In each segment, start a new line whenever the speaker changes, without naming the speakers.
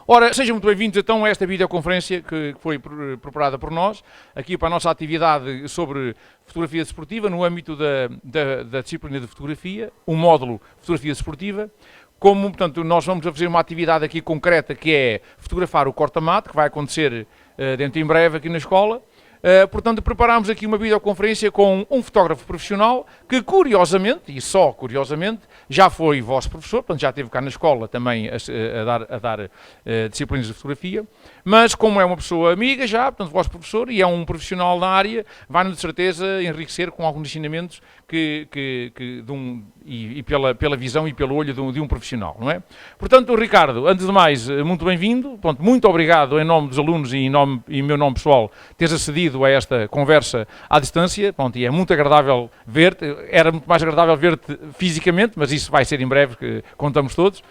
Ora, sejam muito bem-vindos então a esta videoconferência que foi preparada por nós, aqui para a nossa atividade sobre fotografia desportiva, no âmbito da disciplina de fotografia, o módulo fotografia desportiva. Como, portanto, nós vamos fazer uma atividade aqui concreta que é fotografar o corta-mato, que vai acontecer dentro em breve aqui na escola. Portanto, preparámos aqui uma videoconferência com um fotógrafo profissional que, curiosamente, e só curiosamente, já foi vosso professor, portanto já esteve cá na escola também a dar disciplinas de fotografia, mas como é uma pessoa amiga já, portanto vosso professor, e é um profissional na área, vai-nos de certeza enriquecer com alguns ensinamentos pela visão e pelo olho de um profissional, não é? Portanto, Ricardo, antes de mais, muito bem-vindo, muito obrigado em nome dos alunos e em meu nome pessoal, teres acedido a esta conversa à distância, e é muito agradável ver-te, era muito mais agradável ver-te fisicamente, mas isso vai ser em breve, que contamos todos.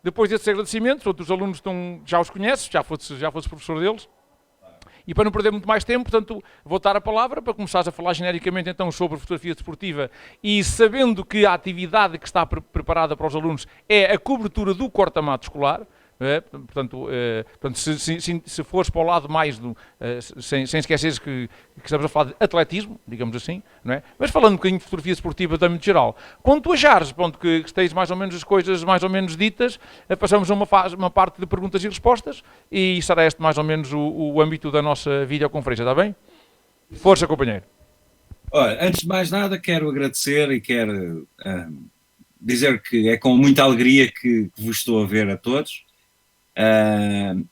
Depois desses agradecimentos, outros alunos já os conheces, já fosses professor deles. E para não perder muito mais tempo, portanto, vou dar a palavra para começares a falar genericamente então sobre fotografia desportiva e sabendo que a atividade que está preparada para os alunos é a cobertura do corta-mato escolar. Portanto, se fores para o lado mais sem esqueceres que estamos a falar de atletismo, digamos assim, não é? Mas falando um bocadinho de fotografia esportiva de âmbito geral, quando tu achares que estejas mais ou menos as coisas mais ou menos ditas, passamos a uma parte de perguntas e respostas e será este mais ou menos o âmbito da nossa videoconferência, está bem? Força, companheiro.
Olha, antes de mais nada quero agradecer e quero dizer que é com muita alegria que vos estou a ver a todos.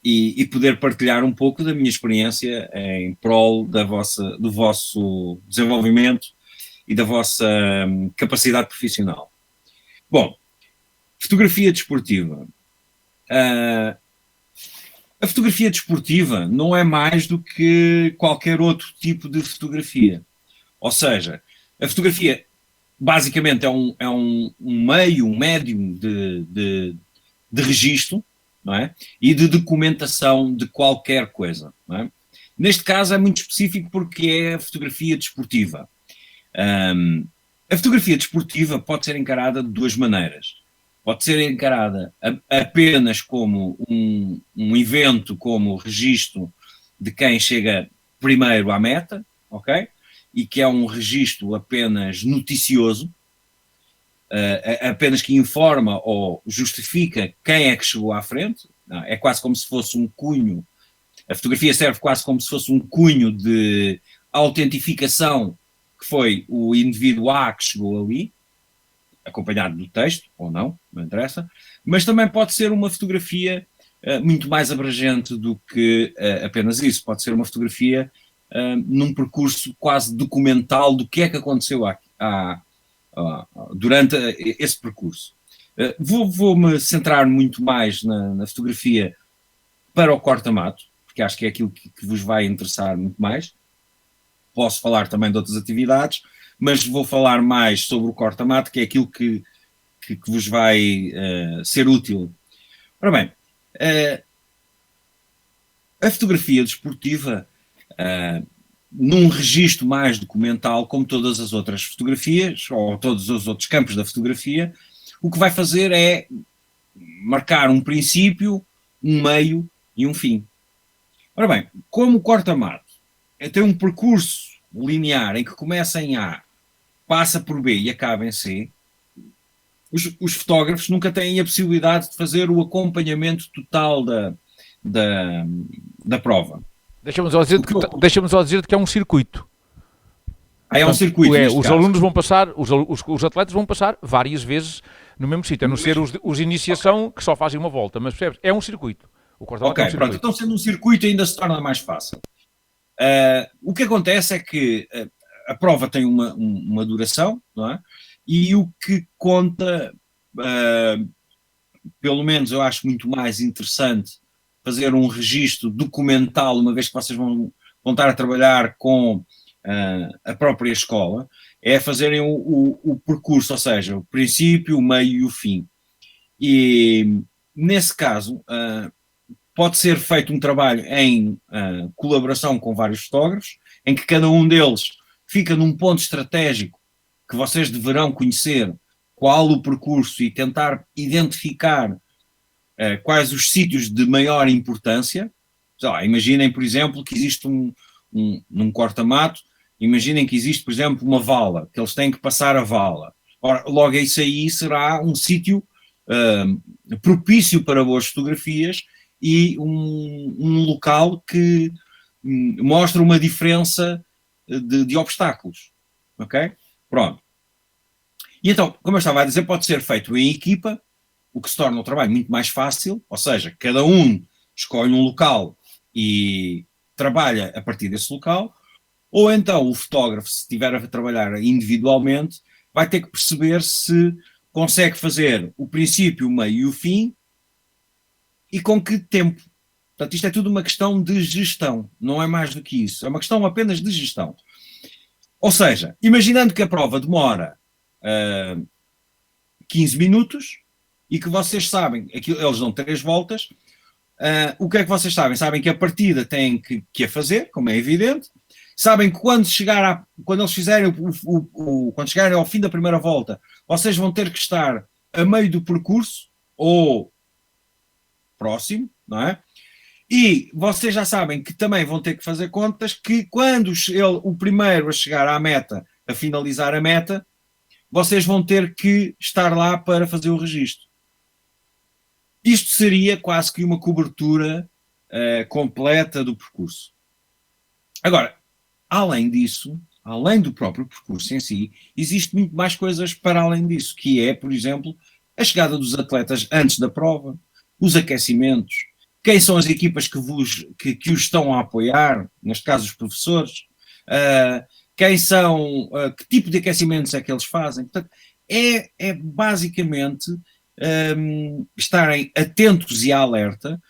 E poder partilhar um pouco da minha experiência em prol do vosso desenvolvimento e da vossa capacidade profissional. Bom, fotografia desportiva. A fotografia desportiva não é mais do que qualquer outro tipo de fotografia. Ou seja, a fotografia basicamente é um meio, um médium de registro, não é? E de documentação de qualquer coisa. Não é? Neste caso é muito específico porque é a fotografia desportiva. A fotografia desportiva pode ser encarada de duas maneiras. Pode ser encarada apenas como um evento, como registro de quem chega primeiro à meta, ok? E que é um registro apenas noticioso, apenas que informa ou justifica quem é que chegou à frente. É quase como se fosse um cunho. A fotografia serve quase como se fosse um cunho de autentificação que foi o indivíduo A que chegou ali, acompanhado do texto, ou não interessa, mas também pode ser uma fotografia muito mais abrangente do que apenas isso. Pode ser uma fotografia num percurso quase documental do que é que aconteceu durante esse percurso. Vou-me centrar muito mais na fotografia para o corta-mato, porque acho que é aquilo que vos vai interessar muito mais. Posso falar também de outras atividades, mas vou falar mais sobre o corta-mato, que é aquilo que vos vai ser útil. Ora bem, a fotografia desportiva, num registro mais documental, como todas as outras fotografias, ou todos os outros campos da fotografia, o que vai fazer é marcar um princípio, um meio e um fim. Ora bem, como o corta-mato tem um percurso linear em que começa em A, passa por B e acaba em C, os fotógrafos nunca têm a possibilidade de fazer o acompanhamento total da prova.
Deixa-me só dizer que é um circuito.
É um circuito.
Os alunos vão passar, os atletas vão passar várias vezes no mesmo sítio, a não ser os de iniciação que só fazem uma volta, mas percebes? É um circuito.
É um circuito. Pronto, então sendo um circuito ainda se torna mais fácil. O que acontece é que a prova tem uma duração, não é? E o que conta, pelo menos eu acho muito mais interessante fazer um registro documental, uma vez que vocês vão estar a trabalhar com a própria escola, é fazerem o percurso, ou seja, o princípio, o meio e o fim. E nesse caso pode ser feito um trabalho em colaboração com vários fotógrafos, em que cada um deles fica num ponto estratégico que vocês deverão conhecer qual o percurso e tentar identificar quais os sítios de maior importância. Sei lá, imaginem, por exemplo, que existe num corta-mato, imaginem que existe, por exemplo, uma vala, que eles têm que passar a vala. Ora, logo isso aí será um sítio propício para boas fotografias e um local que mostra uma diferença de obstáculos. Ok? Pronto. E então, como eu estava a dizer, pode ser feito em equipa, o que se torna o trabalho muito mais fácil, ou seja, cada um escolhe um local e trabalha a partir desse local, ou então o fotógrafo, se estiver a trabalhar individualmente, vai ter que perceber se consegue fazer o princípio, o meio e o fim e com que tempo. Portanto, isto é tudo uma questão de gestão, não é mais do que isso, é uma questão apenas de gestão. Ou seja, imaginando que a prova demora 15 minutos e que vocês sabem, eles dão 3 voltas, o que é que vocês sabem? Sabem que a partida têm que a fazer, como é evidente, sabem que quando eles fizerem quando chegarem ao fim da primeira volta, vocês vão ter que estar a meio do percurso ou próximo, não é? E vocês já sabem que também vão ter que fazer contas que quando o primeiro a chegar à meta, a finalizar a meta, vocês vão ter que estar lá para fazer o registro. Isto seria quase que uma cobertura completa do percurso. Agora, além disso, além do próprio percurso em si, existe muito mais coisas para além disso, que é, por exemplo, a chegada dos atletas antes da prova, os aquecimentos, quem são as equipas que os estão a apoiar, neste caso os professores, que tipo de aquecimentos é que eles fazem. Portanto, é basicamente estarem atentos e alerta,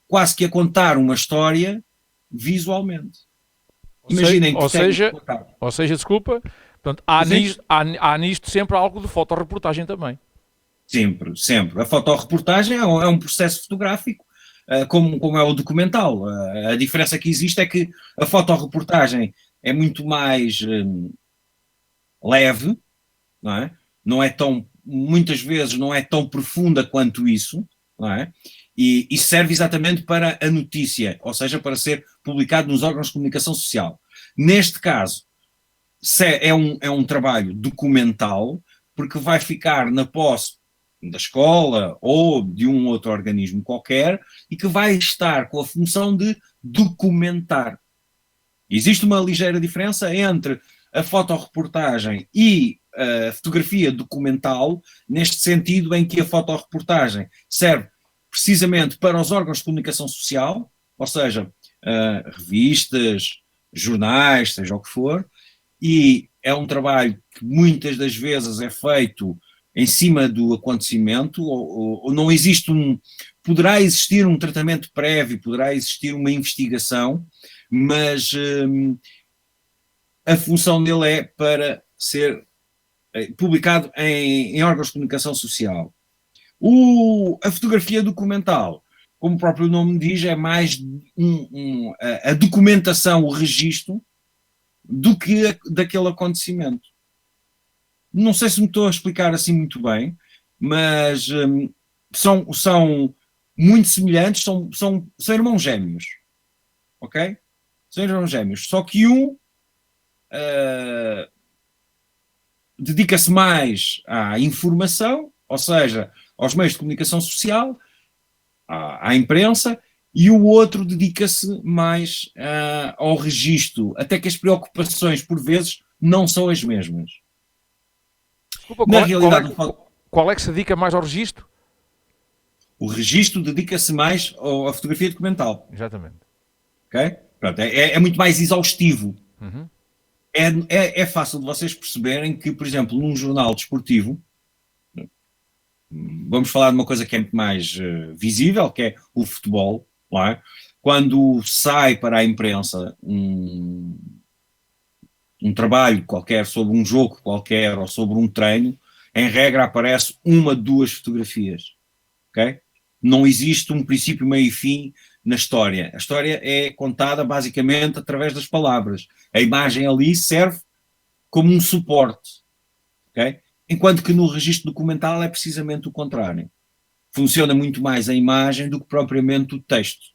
quase que a contar uma história visualmente. Imaginem que
ou seja, desculpa, portanto, há nisto sempre algo de fotoreportagem também.
Sempre, sempre. A fotoreportagem é um processo fotográfico, como é o documental. A diferença que existe é que a fotoreportagem é muito mais leve, não é? Muitas vezes não é tão profunda quanto isso, não é? E serve exatamente para a notícia, ou seja, para ser publicado nos órgãos de comunicação social. Neste caso, é um trabalho documental, porque vai ficar na posse da escola ou de um outro organismo qualquer e que vai estar com a função de documentar. Existe uma ligeira diferença entre a fotoreportagem e a fotografia documental, neste sentido em que a fotoreportagem serve precisamente para os órgãos de comunicação social, ou seja, revistas, jornais, seja o que for, e é um trabalho que muitas das vezes é feito em cima do acontecimento, ou não existe poderá existir um tratamento prévio, poderá existir uma investigação, mas a função dele é para ser publicado em órgãos de comunicação social. A fotografia documental, como o próprio nome diz, é mais a documentação, o registro, do que daquele acontecimento. Não sei se me estou a explicar assim muito bem, mas são muito semelhantes, são irmãos gêmeos, ok? São irmãos gêmeos, só que dedica-se mais à informação, ou seja, aos meios de comunicação social, à imprensa, e o outro dedica-se mais ao registro, até que as preocupações, por vezes, não são as mesmas.
Desculpa, qual é que se dedica mais ao registro?
O registro dedica-se mais à fotografia documental.
Exatamente.
Ok? Pronto, é muito mais exaustivo.
Uhum.
É fácil de vocês perceberem que, por exemplo, num jornal desportivo, vamos falar de uma coisa que é muito mais visível, que é o futebol, não é? Quando sai para a imprensa um trabalho qualquer sobre um jogo qualquer ou sobre um treino, em regra aparece 1, 2 fotografias, ok? Não existe um princípio, meio e fim na história. A história é contada basicamente através das palavras. A imagem ali serve como um suporte, ok? Enquanto que no registro documental é precisamente o contrário. funciona muito mais a imagem do que propriamente o texto.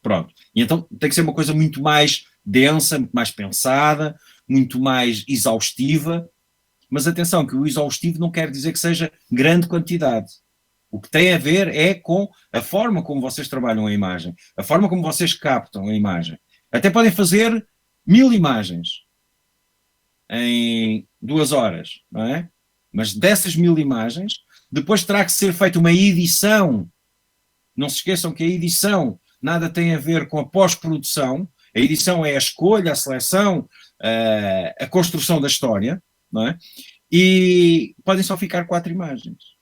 Pronto. E então tem que ser uma coisa muito mais densa, muito mais pensada, muito mais exaustiva. Mas atenção, que o exaustivo não quer dizer que seja grande quantidade. O que tem a ver é com a forma como vocês trabalham a imagem, a forma como vocês captam a imagem. Até podem fazer 1000 imagens em 2 horas, não é? Mas dessas 1000 imagens, depois terá que ser feita uma edição. Não se esqueçam que a edição nada tem a ver com a pós-produção. A edição é a escolha, a seleção, a construção da história, não é? E podem só ficar 4 imagens.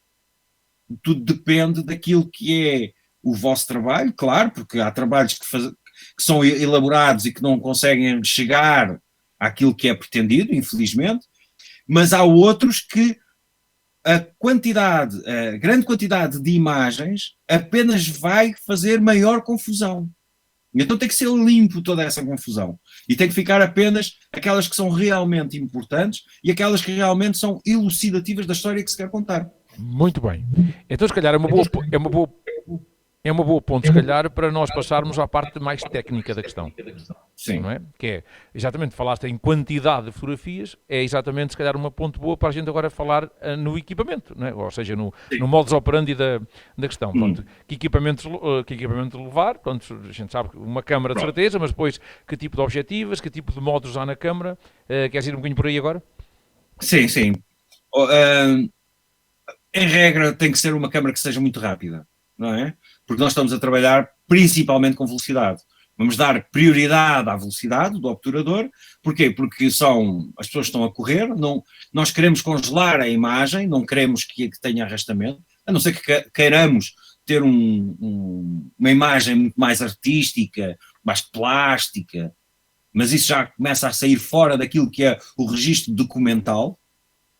Tudo depende daquilo que é o vosso trabalho, claro, porque há trabalhos que são elaborados e que não conseguem chegar àquilo que é pretendido, infelizmente, mas há outros que a grande quantidade de imagens apenas vai fazer maior confusão. Então tem que ser limpo toda essa confusão. E tem que ficar apenas aquelas que são realmente importantes e aquelas que realmente são elucidativas da história que se quer contar.
Muito bem. Então, se calhar, é uma boa ponto, se calhar, para nós passarmos à parte mais técnica da questão.
Sim.
Não é? Que é, exatamente, falaste em quantidade de fotografias, é exatamente, se calhar, uma ponto boa para a gente agora falar no equipamento, não é? Ou seja, no modus operandi da questão. Pronto, que equipamento levar, pronto, a gente sabe uma câmara de certeza, mas depois que tipo de objetivas, que tipo de modos há na câmara, queres ir um bocadinho por aí agora?
Sim, sim. Em regra tem que ser uma câmara que seja muito rápida, não é? Porque nós estamos a trabalhar principalmente com velocidade. Vamos dar prioridade à velocidade do obturador. Porquê? Porque as pessoas estão a correr, nós queremos congelar a imagem, não queremos que tenha arrastamento, a não ser que queiramos ter uma imagem muito mais artística, mais plástica, mas isso já começa a sair fora daquilo que é o registro documental,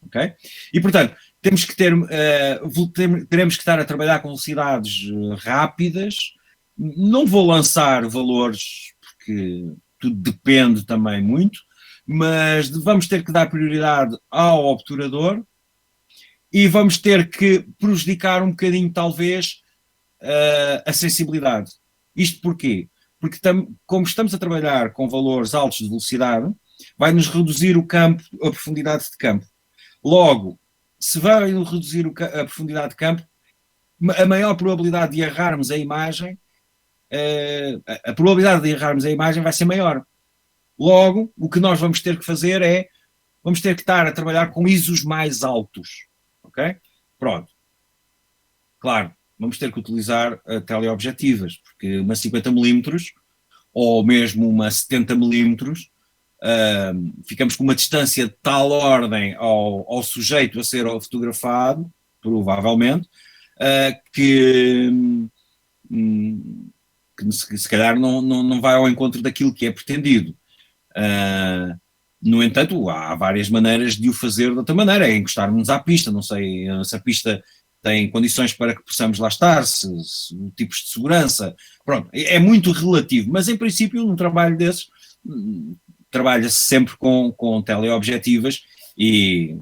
ok? E, portanto, teremos que estar a trabalhar com velocidades rápidas. Não vou lançar valores, porque tudo depende também muito, mas vamos ter que dar prioridade ao obturador e vamos ter que prejudicar um bocadinho, talvez, a sensibilidade. Isto porquê? Porque como estamos a trabalhar com valores altos de velocidade, vai-nos reduzir o campo, a profundidade de campo. Logo, se vai reduzir a profundidade de campo, a maior probabilidade de errarmos a imagem, a probabilidade de errarmos a imagem vai ser maior. Logo, o que nós vamos ter que fazer vamos ter que estar a trabalhar com ISOs mais altos, ok? Pronto. Claro, vamos ter que utilizar teleobjetivas, porque uma 50mm ou mesmo uma 70mm, ficamos com uma distância de tal ordem ao sujeito a ser fotografado, provavelmente, que se calhar não vai ao encontro daquilo que é pretendido. No entanto, há várias maneiras de o fazer de outra maneira, é encostarmos à pista, não sei se a pista tem condições para que possamos lá estar, se tipos de segurança, pronto, é muito relativo, mas em princípio num trabalho desses trabalha-se sempre com teleobjetivas e,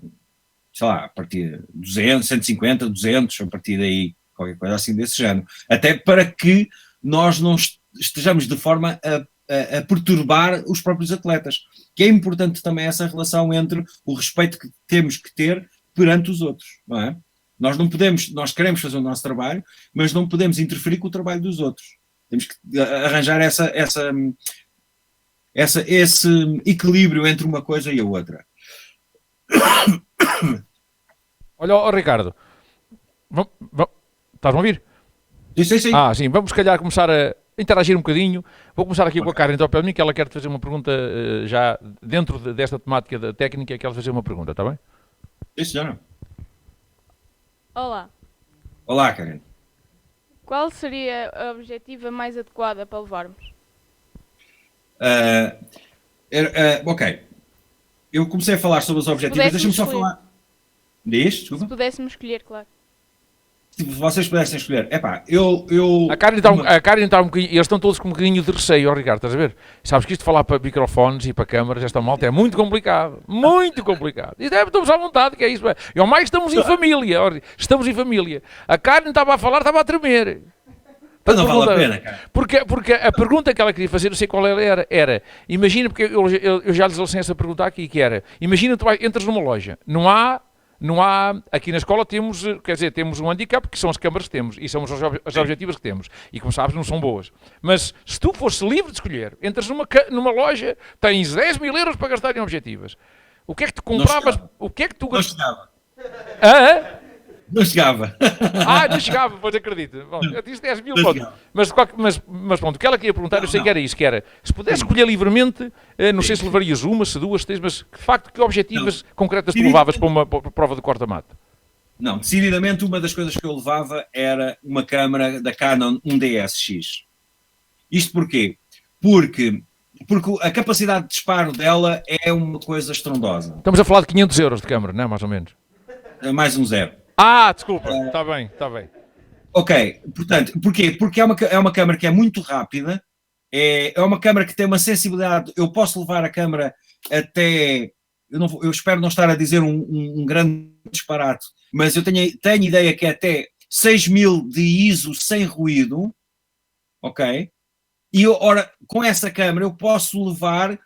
sei lá, a partir de 200, 150, 200, a partir daí, qualquer coisa assim desse género, até para que nós não estejamos de forma a perturbar os próprios atletas, que é importante também essa relação entre o respeito que temos que ter perante os outros, não é? Nós queremos fazer o nosso trabalho, mas não podemos interferir com o trabalho dos outros. Temos que arranjar esse equilíbrio entre uma coisa e a outra.
Olha, Ricardo, estás a ouvir?
Sim.
Sim, vamos se calhar começar a interagir um bocadinho. Vou começar aqui com a Karen, então, para mim, que ela quer te fazer uma pergunta já dentro desta temática da técnica, que ela fazer uma pergunta, está bem?
Sim, senhora.
Olá.
Olá, Karen.
Qual seria a objetiva mais adequada para levarmos?
Ok. Eu comecei a falar sobre os objetivos. Deixa-me só falar. Diz, desculpa.
Se pudéssemos escolher, claro.
se vocês pudessem escolher, eu
A Karen está um bocadinho, eles estão todos com um bocadinho de receio, ó Ricardo, estás a ver? Sabes que isto de falar para microfones e para câmaras, esta malta é muito complicado. Muito complicado. E estamos à vontade, que é isso. E ao mais estamos em família. Estamos em família. A Karen estava a falar, estava a tremer.
não vale a pena, cara.
Porque a pergunta que ela queria fazer, não sei qual era imagina, porque eu já lhes lancei essa pergunta aqui, que era, imagina tu entras numa loja, não há, aqui na escola temos um handicap, que são as câmaras que temos, e são as objetivas que temos, e como sabes não são boas. Mas se tu fosses livre de escolher, entras numa loja, tens 10 mil euros para gastar em objetivas, o que é que tu compravas? O que é que tu
Não chegava.
Não
chegava.
Não chegava, pois acredito. Bom, eu disse 10 mil,
Não
pronto. Mas pronto, o que ela queria perguntar, eu sei que era isso, que era, se pudesse escolher livremente, não sei se levarias uma, se duas, três, mas de facto, que objetivas concretas tu levavas para uma prova de corta-mato?
Não, decididamente uma das coisas que eu levava era uma câmara da Canon 1DSX. Isto porquê? Porque a capacidade de disparo dela é uma coisa estrondosa.
Estamos a falar de 500 euros de câmara, não é? Mais ou menos.
Mais um zero.
Desculpa, está bem.
Ok, portanto, porquê? Porque é uma câmara que é muito rápida, é uma câmara que tem uma sensibilidade, eu posso levar a câmara até, eu espero não estar a dizer um grande disparate, mas eu tenho ideia que é até 6000 de ISO sem ruído, ok? E ora, com essa câmara eu posso levar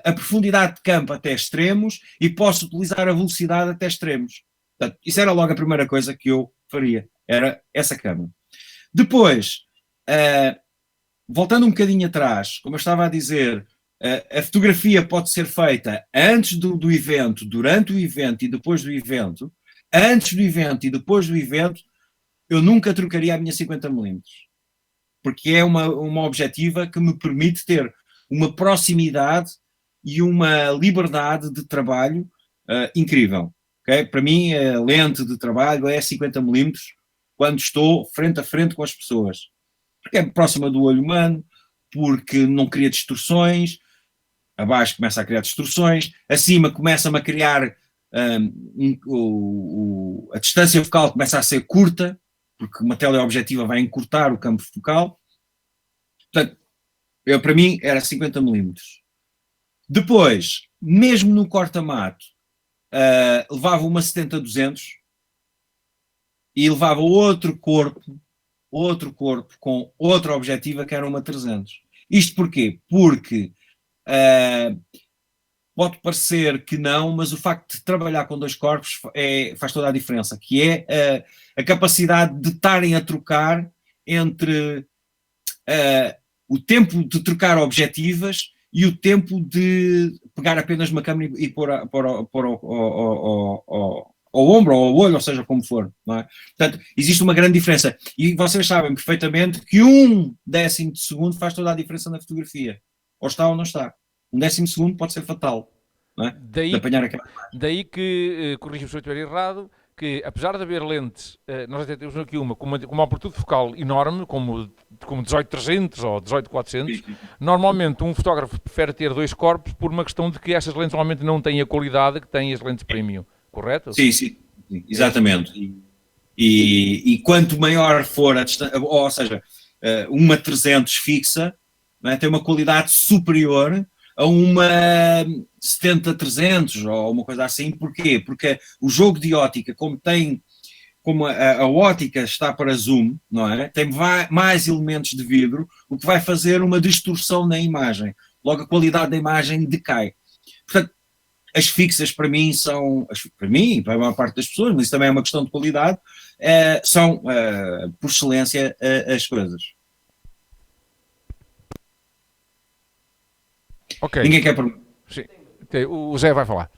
a profundidade de campo até extremos e posso utilizar a velocidade até extremos. Portanto, isso era logo a primeira coisa que eu faria, era essa câmara. Depois, voltando um bocadinho atrás, como eu estava a dizer, a fotografia pode ser feita antes do evento, durante o evento e depois do evento. Antes do evento e depois do evento, eu nunca trocaria a minha 50mm, porque é uma objetiva que me permite ter uma proximidade e uma liberdade de trabalho incrível. Okay? Para mim, a lente de trabalho é 50mm quando estou frente a frente com as pessoas. Porque é próxima do olho humano, porque não cria distorções, abaixo começa a criar distorções, acima começa-me a criar a distância focal começa a ser curta, porque uma teleobjetiva vai encurtar o campo focal. Portanto, para mim era 50mm. Depois, mesmo no corta-mato, levava uma 70-200 e levava outro corpo com outra objetiva que era uma 300. Isto porquê? Porque pode parecer que não, mas o facto de trabalhar com dois corpos faz toda a diferença, que é a capacidade de estarem a trocar entre o tempo de trocar objetivas e o tempo de pegar apenas uma câmera e pôr ao ombro ou ao olho, ou seja, como for. Não é? Portanto, existe uma grande diferença. E vocês sabem perfeitamente que 1/10 de segundo faz toda a diferença na fotografia. Ou está ou não está. 1/10 de segundo pode ser fatal. Não é?
Daí que, corrija-me se eu estiver errado, que apesar de haver lentes, nós até temos aqui uma com uma amplitude focal enorme, como 18-300 ou 18-400, normalmente um fotógrafo prefere ter dois corpos por uma questão de que essas lentes normalmente não têm a qualidade que têm as lentes premium, correto?
Sim, exatamente. E quanto maior for a distância, ou seja, uma 300 fixa, não é, tem uma qualidade superior a uma 70-300 ou uma coisa assim. Porquê? Porque o jogo de ótica, como a ótica está para zoom, não é? Tem mais elementos de vidro, o que vai fazer uma distorção na imagem. Logo a qualidade da imagem decai. Portanto, as fixas para mim para mim, para a maior parte das pessoas, mas isso também é uma questão de qualidade, são por excelência as coisas.
Ok.
Ninguém quer perguntar.
Sim. O Zé vai falar.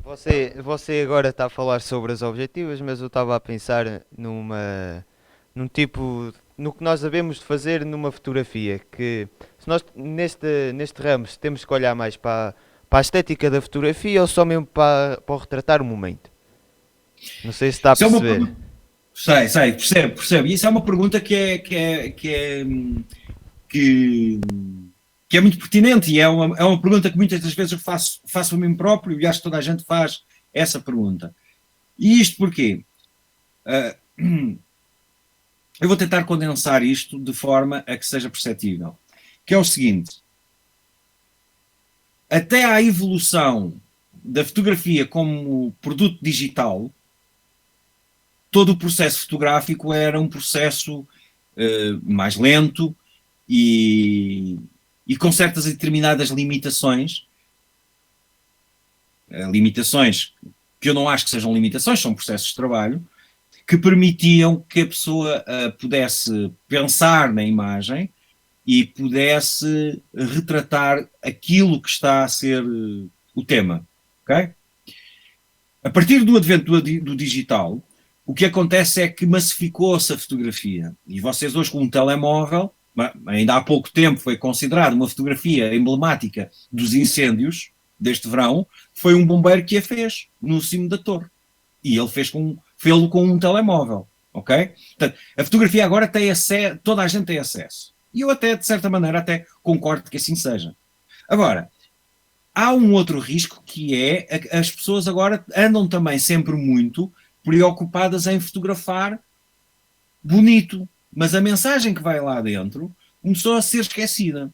Você agora está a falar sobre as objetivas, mas eu estava a pensar no que nós devemos de fazer numa fotografia, que se nós neste ramo temos que olhar mais para a estética da fotografia ou só mesmo para retratar o momento. Não sei se está a perceber. Percebo. E isso é uma pergunta que é muito pertinente e é uma pergunta que muitas das vezes eu faço a mim próprio e acho que toda a gente faz essa pergunta. E isto porquê?
ah, eu vou tentar condensar isto de forma a que seja perceptível. Que é o seguinte: até à evolução da fotografia como produto digital, todo o processo fotográfico era um processo mais lento e com certas e determinadas limitações. Limitações que eu não acho que sejam limitações, são processos de trabalho, que permitiam que a pessoa pudesse pensar na imagem e pudesse retratar aquilo que está a ser o tema. Okay? A partir do advento do digital, o que acontece é que massificou-se a fotografia. E vocês hoje com um telemóvel, ainda há pouco tempo foi considerado uma fotografia emblemática dos incêndios deste verão, foi um bombeiro que a fez no cimo da torre. E ele fez-lo com um telemóvel. Ok? Portanto, a fotografia agora tem acesso, toda a gente tem acesso. E eu até, de certa maneira, até concordo que assim seja. Agora, há um outro risco que é as pessoas agora andam também sempre muito preocupadas em fotografar bonito, mas a mensagem que vai lá dentro começou a ser esquecida.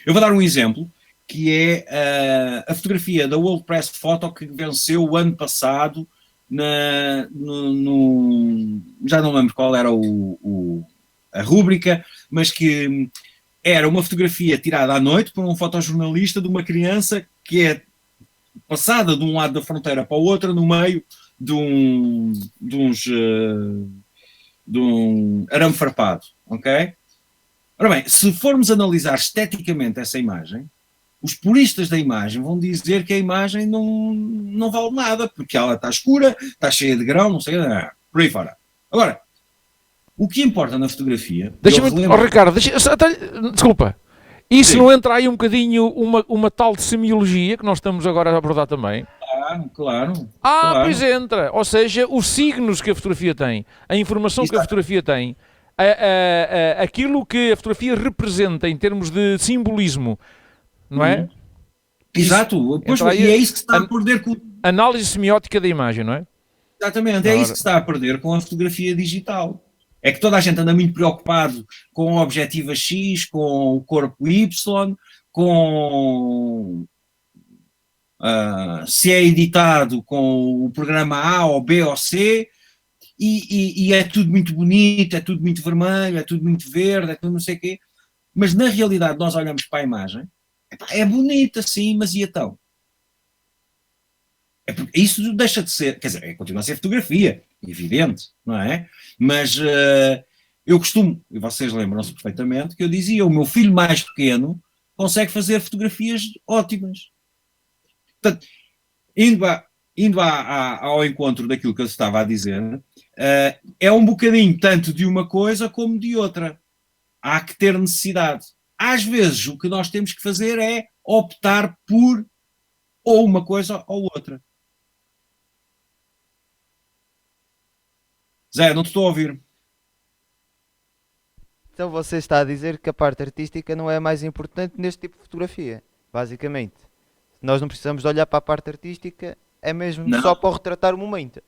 Eu vou dar um exemplo, que é a fotografia da World Press Photo que venceu o ano passado já não lembro qual era a rúbrica, mas que era uma fotografia tirada à noite por um fotojornalista de uma criança que é passada de um lado da fronteira para o outro no meio de um arame farpado, ok? Ora bem, se formos analisar esteticamente essa imagem, os puristas da imagem vão dizer que a imagem não vale nada, porque ela está escura, está cheia de grão, não sei, por aí fora. Agora, o que importa na fotografia...
Ricardo, desculpa. Isso Sim. Não entra aí um bocadinho uma tal de semiologia que nós estamos agora a abordar também?
Claro.
Pois entra. Ou seja, os signos que a fotografia tem, a informação que a fotografia tem, aquilo que a fotografia representa em termos de simbolismo, não é?
Exato. Pois, e é isso que se está a perder com...
Análise semiótica da imagem, não é?
Exatamente. É isso que se está a perder com a fotografia digital. É que toda a gente anda muito preocupado com o objetivo X, com o corpo Y, com se é editado com o programa A ou B ou C, e é tudo muito bonito, é tudo muito vermelho, é tudo muito verde, é tudo não sei o quê. Mas na realidade nós olhamos para a imagem, é bonita sim, mas e então? Isso deixa de ser, quer dizer, continua a ser fotografia, evidente, não é? Mas eu costumo, e vocês lembram-se perfeitamente, que eu dizia, o meu filho mais pequeno consegue fazer fotografias ótimas. Portanto, indo ao encontro daquilo que eu estava a dizer, é um bocadinho tanto de uma coisa como de outra. Há que ter necessidade. Às vezes o que nós temos que fazer é optar por ou uma coisa ou outra. Zé, não te estou a ouvir.
Então você está a dizer que a parte artística não é mais importante neste tipo de fotografia, basicamente. Nós não precisamos de olhar para a parte artística, é mesmo só para retratar o momento.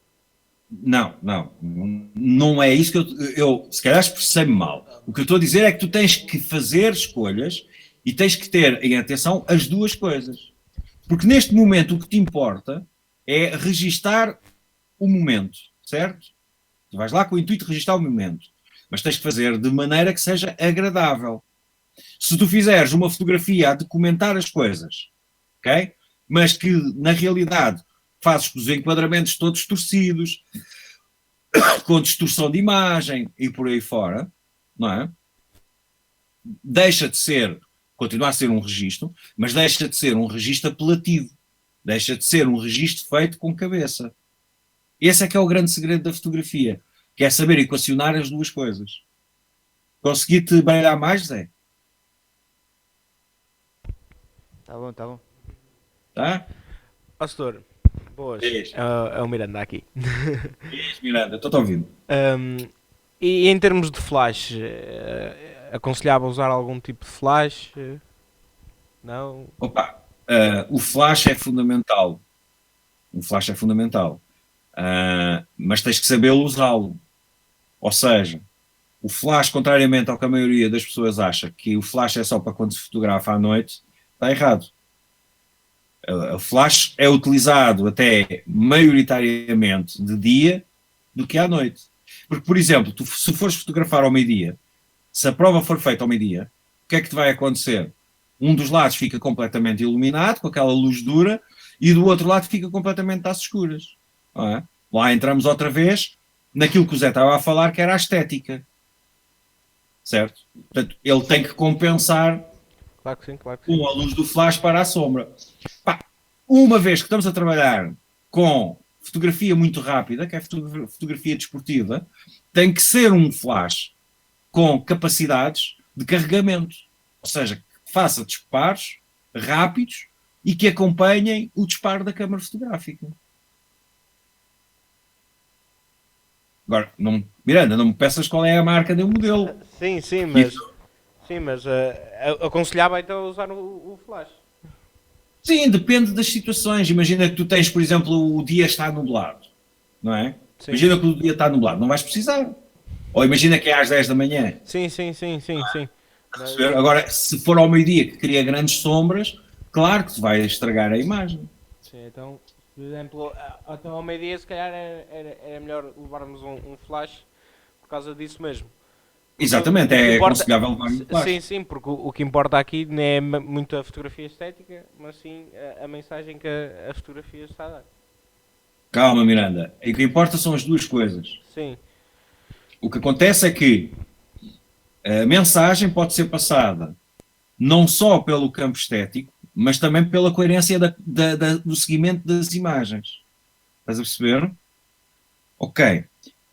Não é isso que eu se calhar expressei-me mal. O que eu estou a dizer é que tu tens que fazer escolhas e tens que ter em atenção as duas coisas. Porque neste momento o que te importa é registar o momento, certo? Tu vais lá com o intuito de registrar o momento, mas tens que fazer de maneira que seja agradável. Se tu fizeres uma fotografia a documentar as coisas, ok? Mas que na realidade fazes os enquadramentos todos torcidos, com distorção de imagem e por aí fora, não é? Deixa de ser, continua a ser um registro, mas deixa de ser um registro apelativo. Deixa de ser um registro feito com cabeça. Esse é que é o grande segredo da fotografia, que é saber equacionar as duas coisas. Consegui-te brilhar mais, Zé? Tá bom.
Tá?
Pastor, boas.
Diz.
É o Miranda aqui.
Diz, Miranda, estou-te ouvindo.
E em termos de flash, aconselhava usar algum tipo de flash? Não?
Opa, o flash é fundamental. O flash é fundamental. Mas tens que saber usá-lo. Ou seja, o flash, contrariamente ao que a maioria das pessoas acha, que o flash é só para quando se fotografa à noite, está errado. O flash é utilizado até maioritariamente de dia do que à noite. Porque, por exemplo, tu, se fores fotografar ao meio-dia, se a prova for feita ao meio-dia, o que é que te vai acontecer? Um dos lados fica completamente iluminado, com aquela luz dura, e do outro lado fica completamente às escuras. Não é? Lá entramos outra vez naquilo que o Zé estava a falar, que era a estética. Certo? Portanto, ele tem que compensar
Claro que sim, claro que sim.
com a luz do flash para a sombra. Pá, uma vez que estamos a trabalhar com fotografia muito rápida, que é fotografia desportiva, tem que ser um flash com capacidades de carregamento. Ou seja, que faça disparos rápidos e que acompanhem o disparo da câmara fotográfica. Agora, Miranda, não me peças qual é a marca do modelo.
Sim, mas aconselhava então a usar o flash.
Sim, depende das situações. Imagina que tu tens, por exemplo, o dia está nublado, não é?
Sim.
Imagina que o dia está nublado, não vais precisar. Ou imagina que é às 10 da manhã.
Sim.
Agora, se for ao meio-dia que cria grandes sombras, claro que se vai estragar a imagem.
Sim, então, por exemplo, até ao meio-dia se calhar era melhor levarmos um flash por causa disso mesmo.
Exatamente, é aconselhável levar um flash.
Sim, porque o que importa aqui não é muito a fotografia estética, mas sim a mensagem que a fotografia está a dar.
Calma, Miranda. O que importa são as duas coisas.
Sim.
O que acontece é que a mensagem pode ser passada não só pelo campo estético, mas também pela coerência do seguimento das imagens. Estás a perceber? Ok.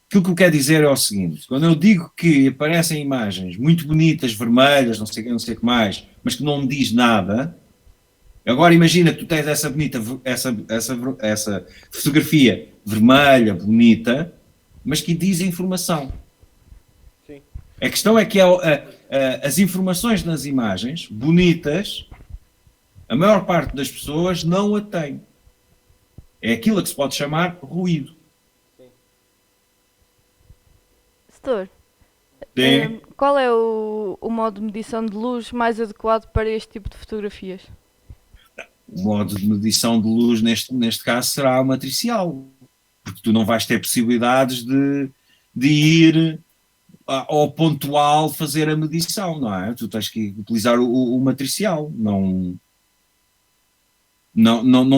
Aquilo que eu quero dizer é o seguinte: quando eu digo que aparecem imagens muito bonitas, vermelhas, não sei o que mais, mas que não me diz nada, agora imagina que tu tens essa bonita, essa fotografia vermelha, bonita, mas que diz informação.
Sim.
A questão é que as informações nas imagens, bonitas, a maior parte das pessoas não a tem. É aquilo que se pode chamar ruído.
Setor,
Sim.
qual é o modo de medição de luz mais adequado para este tipo de fotografias?
O modo de medição de luz neste caso será o matricial, porque tu não vais ter possibilidades de ir ao pontual fazer a medição, não é? Tu tens que utilizar o matricial, não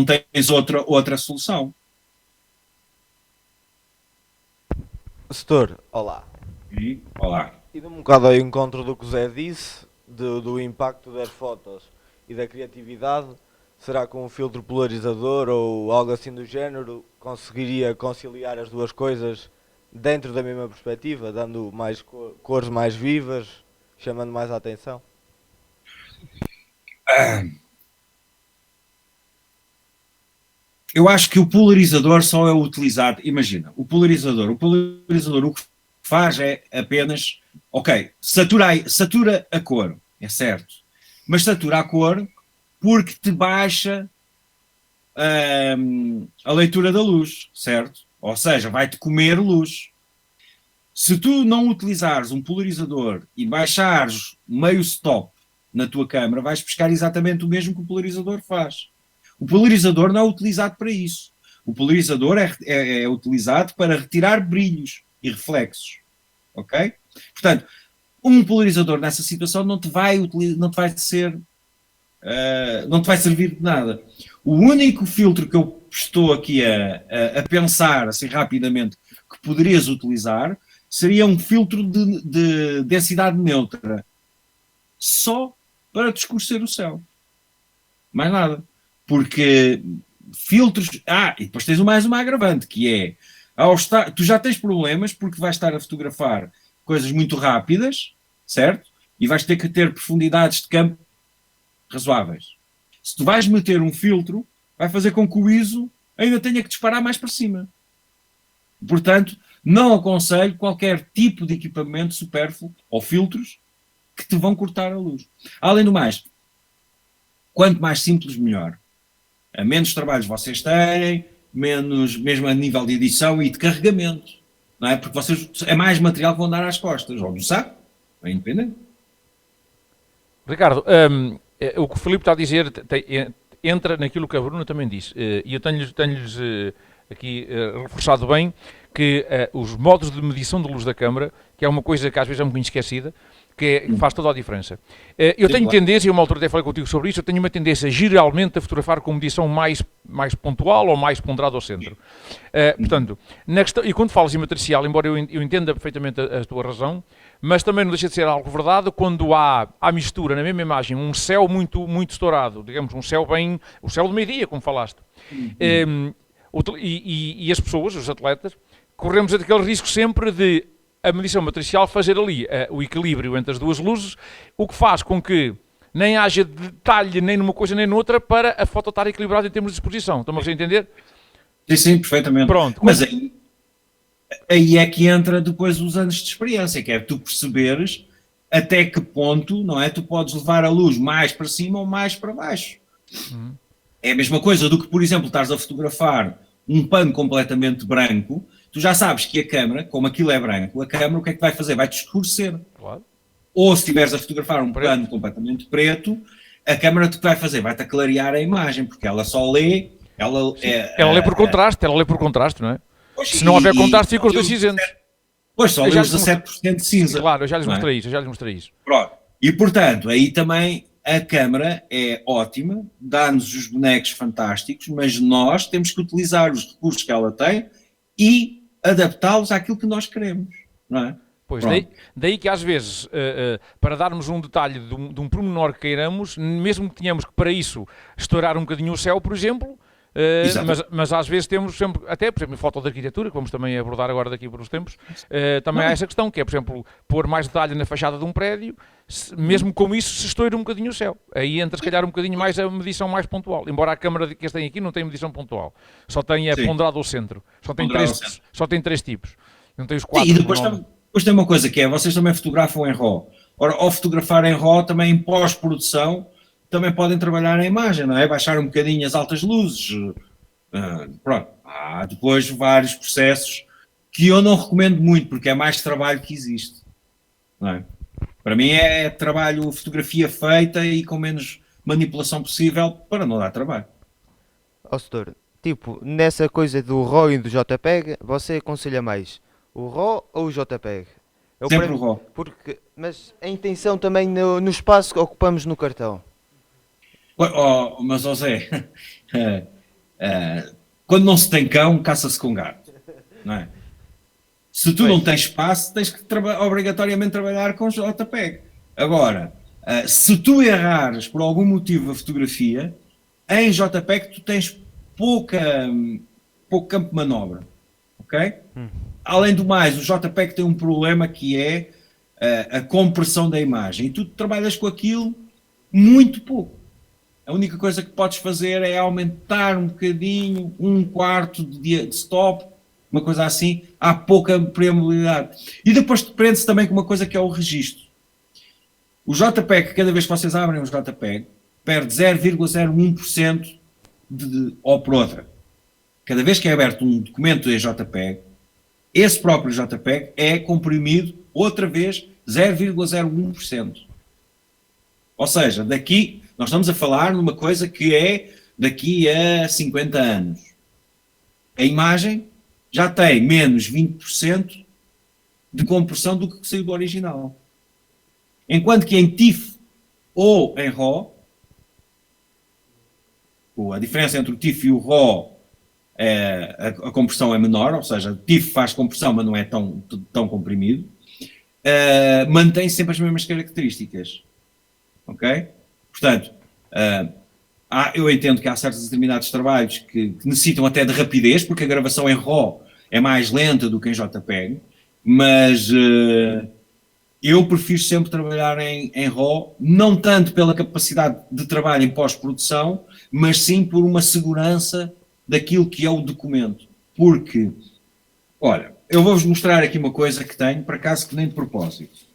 tens outra solução.
Setor, olá.
Olá.
E um bocado ao encontro do que o Zé disse, do impacto das fotos e da criatividade, será que um filtro polarizador ou algo assim do género conseguiria conciliar as duas coisas dentro da mesma perspectiva, dando mais cores mais vivas, chamando mais a atenção?
Eu acho que o polarizador só é utilizado, imagina, o polarizador o que faz é apenas, ok, satura a cor, é certo, mas satura a cor porque te baixa a leitura da luz, certo? Ou seja, vai-te comer luz. Se tu não utilizares um polarizador e baixares meio stop na tua câmera, vais buscar exatamente o mesmo que o polarizador faz. O polarizador não é utilizado para isso. O polarizador é utilizado para retirar brilhos e reflexos. Ok? Portanto, um polarizador nessa situação não te vai servir de nada. O único filtro que eu estou aqui a pensar assim rapidamente que poderias utilizar seria um filtro de densidade neutra, só para te escurecer o céu. Mais nada. Porque filtros... e depois tens mais uma agravante, que é... tu já tens problemas porque vais estar a fotografar coisas muito rápidas, certo? E vais ter que ter profundidades de campo razoáveis. Se tu vais meter um filtro, vai fazer com que o ISO ainda tenha que disparar mais para cima. Portanto, não aconselho qualquer tipo de equipamento supérfluo ou filtros que te vão cortar a luz. Além do mais, quanto mais simples, melhor. A menos trabalhos vocês têm, menos mesmo a nível de edição e de carregamento, não é? Porque vocês, é mais material que vão dar às costas, ou do saco, é independente.
Ricardo, o que o Filipe está a dizer entra naquilo que a Bruna também disse. E eu tenho-lhes aqui reforçado bem que os modos de medição de luz da câmara, que é uma coisa que às vezes é um bocadinho esquecida, que faz toda a diferença. Eu tenho tendência, uma altura até falei contigo sobre isso, eu tenho uma tendência geralmente a fotografar com medição mais pontual ou mais ponderada ao centro. Portanto, na questão, e quando falas em matricial, embora eu entenda perfeitamente a tua razão, mas também não deixa de ser algo verdade quando há mistura na mesma imagem, um céu muito, muito estourado, digamos, o céu de meio-dia, como falaste. E as pessoas, os atletas, corremos aquele risco sempre de a medição matricial fazer ali o equilíbrio entre as duas luzes, o que faz com que nem haja detalhe nem numa coisa nem noutra para a foto estar equilibrada em termos de exposição. Estão-me a entender?
Sim, perfeitamente.
Pronto.
Mas aí é que entra depois os anos de experiência, que é tu perceberes até que ponto, não é? Tu podes levar a luz mais para cima ou mais para baixo. É a mesma coisa do que, por exemplo, estás a fotografar um pano completamente branco, tu já sabes que a câmara, como aquilo é branco, a câmara o que é que vai fazer? Vai-te escurecer.
Claro.
Ou se estiveres a fotografar um pano completamente preto, a câmara o que vai fazer? Vai-te clarear a imagem, porque ela só lê... Ela
lê por contraste, não é?
Pois,
se não houver contraste, fica os dois cinzentos.
Pois, só lê os 17% de cinza.
Claro, eu já lhes mostrei isso.
Pronto. E, portanto, aí também a câmara é ótima, dá-nos os bonecos fantásticos, mas nós temos que utilizar os recursos que ela tem e adaptá-los àquilo que nós queremos, não é?
Pois, daí que às vezes, para darmos um detalhe de um pormenor que queiramos, mesmo que tenhamos que para isso estourar um bocadinho o céu, por exemplo, mas às vezes temos sempre, até por exemplo em foto de arquitetura, que vamos também abordar agora daqui por uns tempos, também há essa questão, que é por exemplo, pôr mais detalhe na fachada de um prédio, mesmo com isso se estoura um bocadinho o céu. Aí entra se calhar um bocadinho mais a medição mais pontual, embora a câmara que eles têm aqui não tem medição pontual, só tem ponderado ao centro, só tem três tipos, não tem os quatro.
E depois tem uma coisa que é, vocês também fotografam em RAW. Ora, ao fotografar em RAW, também em pós-produção, também podem trabalhar a imagem, não é? Baixar um bocadinho as altas luzes. Pronto. Há depois vários processos que eu não recomendo muito, porque é mais trabalho que existe. Não é? Para mim é trabalho, fotografia feita e com menos manipulação possível para não dar trabalho.
Setor, tipo, nessa coisa do RAW e do JPEG, você aconselha mais o RAW ou o JPEG?
Sempre o RAW.
Mas a intenção também no espaço que ocupamos no cartão.
Mas, José, quando não se tem cão, caça-se com gato, não é? Se tu não tens espaço, tens que obrigatoriamente trabalhar com JPEG. Agora, se tu errares por algum motivo a fotografia, em JPEG tu tens pouco campo de manobra, ok? Além do mais, o JPEG tem um problema que é a compressão da imagem, e tu trabalhas com aquilo muito pouco. A única coisa que podes fazer é aumentar um bocadinho, 1/4 de stop, uma coisa assim, há pouca permeabilidade. E depois prende-se também com uma coisa que é o registro. O JPEG, cada vez que vocês abrem o JPEG, perde 0,01% ou por outra. Cada vez que é aberto um documento em JPEG, esse próprio JPEG é comprimido outra vez 0,01%. Ou seja, daqui... Nós estamos a falar numa coisa que é daqui a 50 anos. A imagem já tem menos 20% de compressão do que saiu do original. Enquanto que em TIFF ou em RAW, a diferença entre o TIFF e o RAW, a compressão é menor, ou seja, o TIFF faz compressão, mas não é tão comprimido, mantém sempre as mesmas características. Ok? Portanto, eu entendo que há certos determinados trabalhos que necessitam até de rapidez, porque a gravação em RAW é mais lenta do que em JPEG, mas eu prefiro sempre trabalhar em RAW, não tanto pela capacidade de trabalho em pós-produção, mas sim por uma segurança daquilo que é o documento. Porque, olha, eu vou-vos mostrar aqui uma coisa que tenho, por acaso que nem de propósito.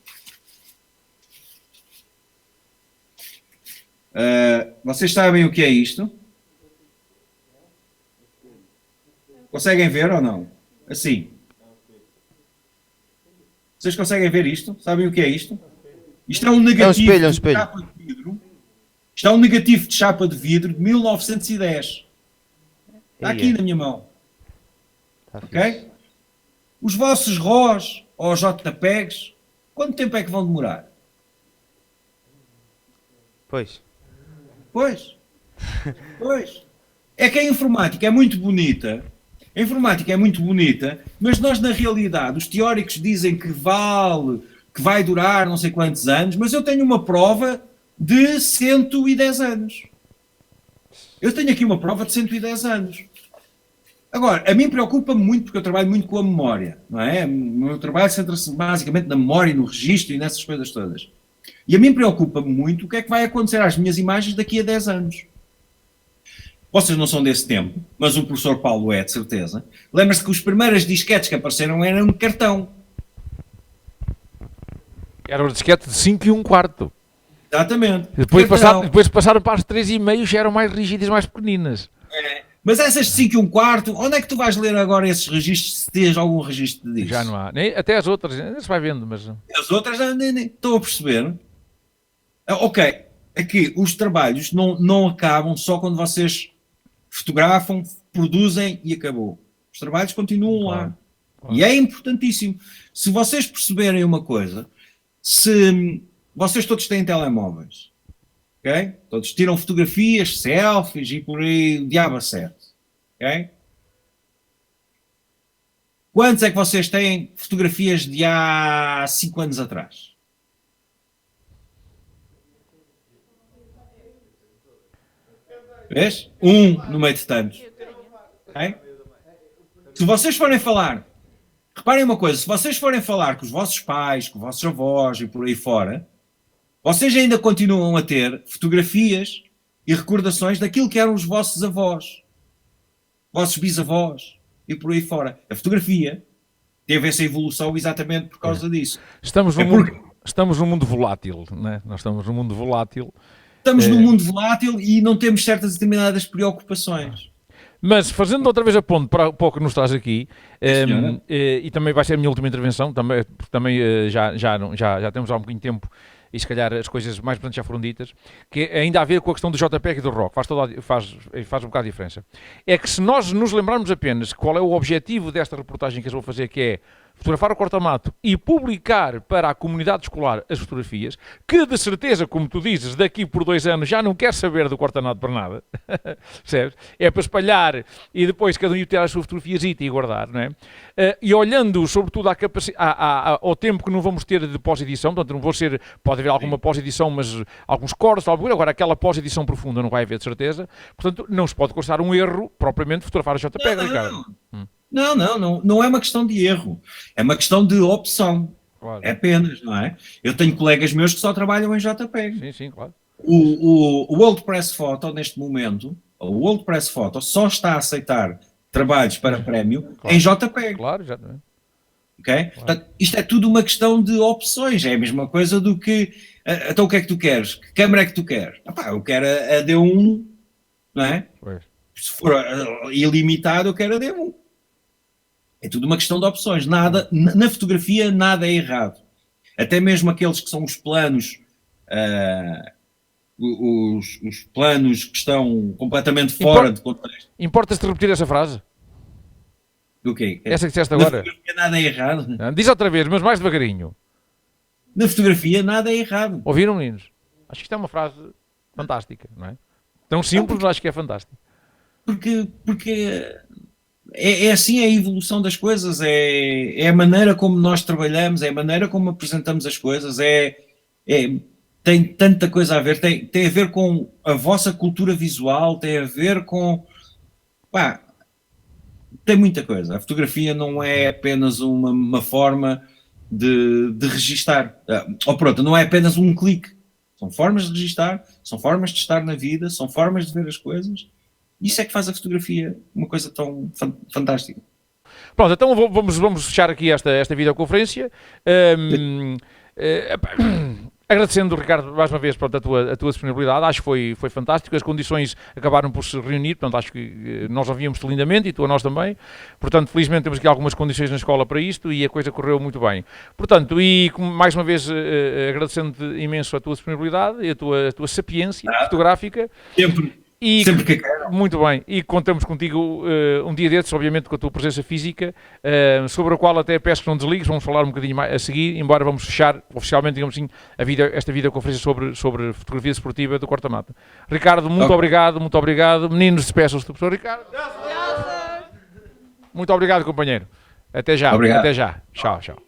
Vocês sabem o que é isto? Conseguem ver ou não? Assim. Vocês conseguem ver isto? Sabem o que é isto? Isto é um negativo
espelho, é um
de
espelho.
chapa de vidro. Isto é um negativo de chapa de vidro de 1910. Está aqui na minha mão.
Tá
Ok?
fixe.
Os vossos RAWs ou JPEGs, quanto tempo é que vão demorar?
Pois.
Pois. Pois. É que a informática é muito bonita. A informática é muito bonita, mas nós na realidade, os teóricos dizem que que vai durar não sei quantos anos, mas eu tenho uma prova de 110 anos. Eu tenho aqui uma prova de 110 anos. Agora, a mim preocupa-me muito, porque eu trabalho muito com a memória, não é? O meu trabalho centra-se basicamente na memória, no registro e nessas coisas todas. E a mim preocupa-me muito o que é que vai acontecer às minhas imagens daqui a 10 anos. Vocês não são desse tempo, mas o professor Paulo é, de certeza. Lembra-se que os primeiros disquetes que apareceram eram de cartão.
Era um disquete de 5 1/4.
Exatamente.
Depois
Cartão.
passaram para as 3,5, já eram mais rígidas, mais pequeninas.
Mas essas de 5 1/4, onde é que tu vais ler agora esses registros, se tens algum registro disso?
Já não há. Até as outras, ainda se vai vendo, mas...
As outras nem estão a perceber. Ok, aqui os trabalhos não acabam só quando vocês fotografam, produzem e acabou. Os trabalhos continuam lá.
Claro.
E é importantíssimo. Se vocês perceberem uma coisa, se vocês todos têm telemóveis, ok? Todos tiram fotografias, selfies e por aí o diabo acerta, ok? Quantos é que vocês têm fotografias de há 5 anos atrás? Vês? No meio de tantos. Ok? Se vocês forem falar, reparem uma coisa, se vocês forem falar com os vossos pais, com os vossos avós e por aí fora, vocês ainda continuam a ter fotografias e recordações daquilo que eram os vossos avós, vossos bisavós e por aí fora. A fotografia teve essa evolução exatamente por causa disso.
Estamos
É
estamos num mundo volátil, né? Nós estamos num mundo volátil.
Estamos num mundo volátil e não temos certas determinadas preocupações.
Mas, fazendo outra vez a ponte para o que nos traz aqui,
senhora.
e também vai ser a minha última intervenção, também já temos há um bocadinho de tempo e se calhar as coisas mais importantes já foram ditas, que é ainda a ver com a questão do JPEG e do RAW, faz um bocado de diferença. É que se nós nos lembrarmos apenas qual é o objetivo desta reportagem que eu vou fazer, que é fotografar o corta-mato e publicar para a comunidade escolar as fotografias, que de certeza, como tu dizes, daqui por 2 anos já não quer saber do corta-mato para nada, percebes? É para espalhar e depois cada um ir tirar as suas fotografias e guardar, não é? E olhando sobretudo ao tempo que não vamos ter de pós-edição, portanto não vou ser, pode haver alguma pós-edição, mas alguns cortes, agora aquela pós-edição profunda não vai haver de certeza, portanto não se pode considerar um erro propriamente fotografar a JPEG, Ricardo.
Não é uma questão de erro, é uma questão de opção.
Claro.
É apenas, não é? Eu tenho colegas meus que só trabalham em JPEG.
Sim, claro.
O WordPress Photo, neste momento, o WordPress Photo só está a aceitar trabalhos para prémio em JPEG.
Claro, exatamente.
Okay? Portanto, isto é tudo uma questão de opções, é a mesma coisa do que, então o que é que tu queres? Que câmera é que tu queres? Eu quero a D1, não é?
Pois.
Se for ilimitado, eu quero a D1. É tudo uma questão de opções. Nada, na fotografia nada é errado. Até mesmo aqueles que são os planos, os planos que estão completamente fora de contexto.
Importas-te repetir essa frase?
Do quê?
Essa que disseste
Na
agora?
fotografia nada é errado.
Diz outra vez, mas mais devagarinho.
Na fotografia nada é errado.
Ouviram, meninos? Acho que isto é uma frase fantástica, não é? Tão simples, mas acho que é fantástico.
Porque é assim a evolução das coisas, é a maneira como nós trabalhamos, é a maneira como apresentamos as coisas, tem tanta coisa a ver, tem a ver com a vossa cultura visual, tem a ver com... tem muita coisa. A fotografia não é apenas uma forma de registar. Pronto, não é apenas um clique. São formas de registar, são formas de estar na vida, são formas de ver as coisas. Isso é que faz a fotografia uma coisa tão fantástica.
Pronto, então vamos fechar aqui esta videoconferência. Agradecendo, Ricardo, mais uma vez, pronto, a tua disponibilidade, acho que foi fantástico, as condições acabaram por se reunir, portanto acho que nós ouvíamos-te lindamente e tu a nós também, portanto felizmente temos aqui algumas condições na escola para isto e a coisa correu muito bem. Portanto, e mais uma vez agradecendo-te imenso a tua disponibilidade e a tua sapiência fotográfica.
Sempre que quero.
Muito bem, e contamos contigo um dia desses, obviamente com a tua presença física, sobre a qual até peço que não desligues, vamos falar um bocadinho mais a seguir, embora vamos fechar oficialmente, digamos assim, esta videoconferência sobre fotografia esportiva do Quarta Mata. Ricardo, muito obrigado. Meninos, despeçam-se do professor Ricardo. Muito obrigado, companheiro. Até já,
Obrigado.
até já. Tchau, tchau.